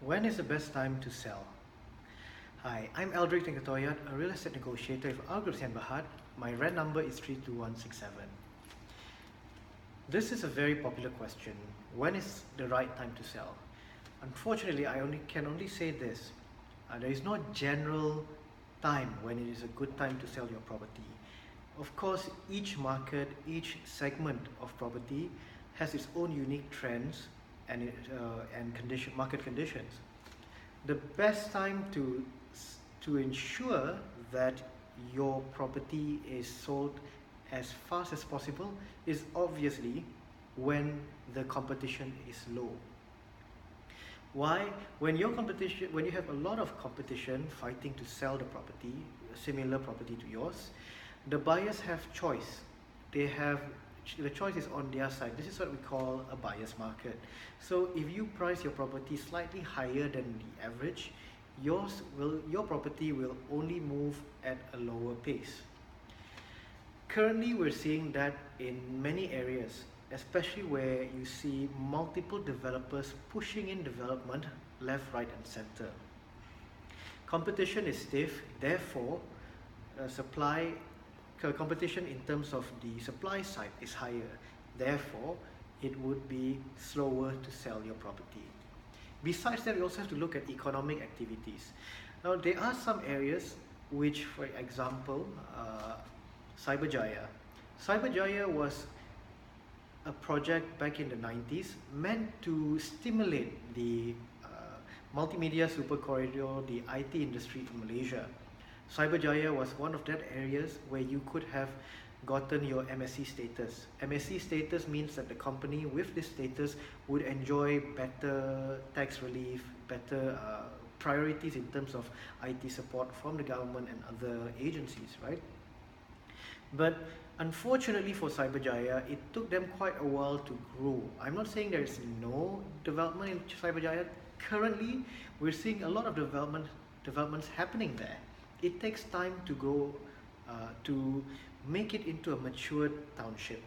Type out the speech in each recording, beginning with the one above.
When is the best time to sell? Hi, I'm Aldric Toyad, a real estate negotiator with RGroup and Bahad. My REN number is 32167. This is a very popular question. When is the right time to sell? Unfortunately, I can only say this. There is no general time when it is a good time to sell your property. Of course, each market, each segment of property has its own unique trends and market conditions. The best time to ensure that your property is sold as fast as possible is obviously when the competition is low. Why? When you have a lot of competition fighting to sell the property, a similar property to yours, the buyers have choice. The choice is on their side. This is what we call a buyer's market. So if you price your property slightly higher than the average, your property will only move at a lower pace. Currently, we're seeing that in many areas, especially where you see multiple developers pushing in development left, right and center. Competition is stiff, therefore competition in terms of the supply side is higher. Therefore, it would be slower to sell your property. Besides that, we also have to look at economic activities. Now, there are some areas which, for example, Cyberjaya. Cyberjaya was a project back in the 90s meant to stimulate the multimedia super corridor, the IT industry in Malaysia. Cyberjaya was one of that areas where you could have gotten your MSC status. MSC status means that the company with this status would enjoy better tax relief, better priorities in terms of IT support from the government and other agencies, right? But unfortunately for Cyberjaya, it took them quite a while to grow. I'm not saying there is no development in Cyberjaya. Currently, we're seeing a lot of developments happening there. It takes time to grow, to make it into a mature township.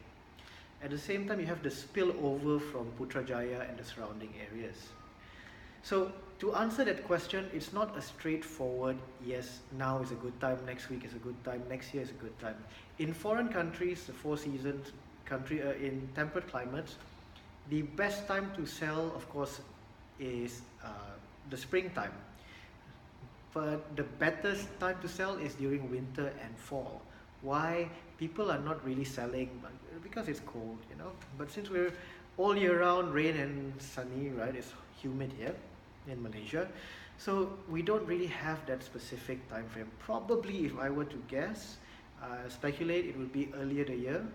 At the same time, you have the spillover from Putrajaya and the surrounding areas. So to answer that question, it's not a straightforward, yes, now is a good time, next week is a good time, next year is a good time. In foreign countries, the four seasons in temperate climates, the best time to sell, of course, is the springtime. But the better time to sell is during winter and fall. Why? People are not really selling because it's cold, you know. But since we're all year round, rain and sunny, right? It's humid here in Malaysia. So we don't really have that specific time frame. Probably, if I were to guess, speculate, it would be earlier the year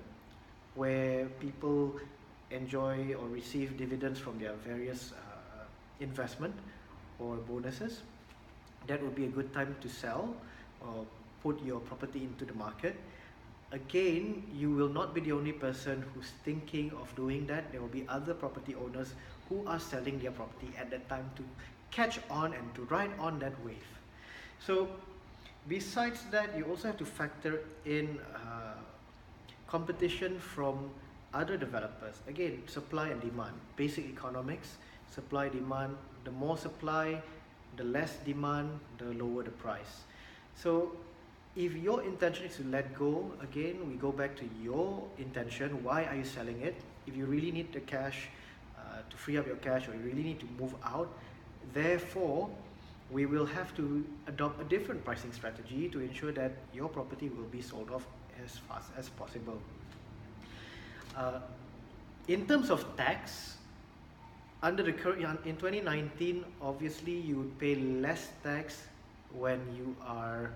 where people enjoy or receive dividends from their various investment or bonuses. That would be a good time to sell or put your property into the market. Again, you will not be the only person who's thinking of doing that. There will be other property owners who are selling their property at that time to catch on and to ride on that wave. So besides that, you also have to factor in competition from other developers. Again, supply and demand, basic economics, supply, demand. The more supply, the less demand, the lower the price. So if your intention is to let go, again, we go back to your intention. Why are you selling it? If you really need the cash to free up your cash, or you really need to move out, therefore, we will have to adopt a different pricing strategy to ensure that your property will be sold off as fast as possible. In terms of tax, under the current, in 2019, obviously you would pay less tax when you are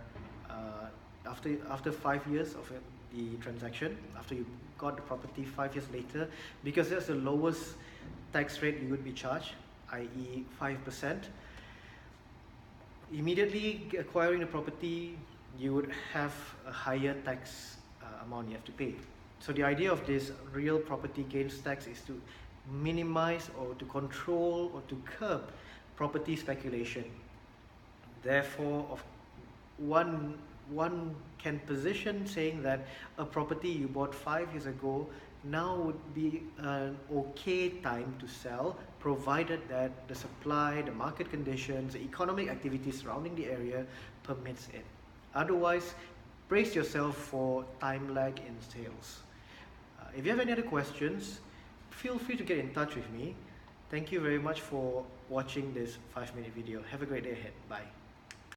after 5 years of the transaction, after you got the property 5 years later, because that's the lowest tax rate you would be charged, i.e. 5%. Immediately acquiring the property, you would have a higher tax amount you have to pay. So the idea of this real property gains tax is to minimize or to control or to curb property speculation. Therefore, one can position saying that a property you bought 5 years ago now would be an okay time to sell provided that the supply, the market conditions, the economic activity surrounding the area permits it. Otherwise, brace yourself for time lag in sales. If you have any other questions, feel free to get in touch with me. Thank you very much for watching this 5-minute video. Have a great day ahead. Bye.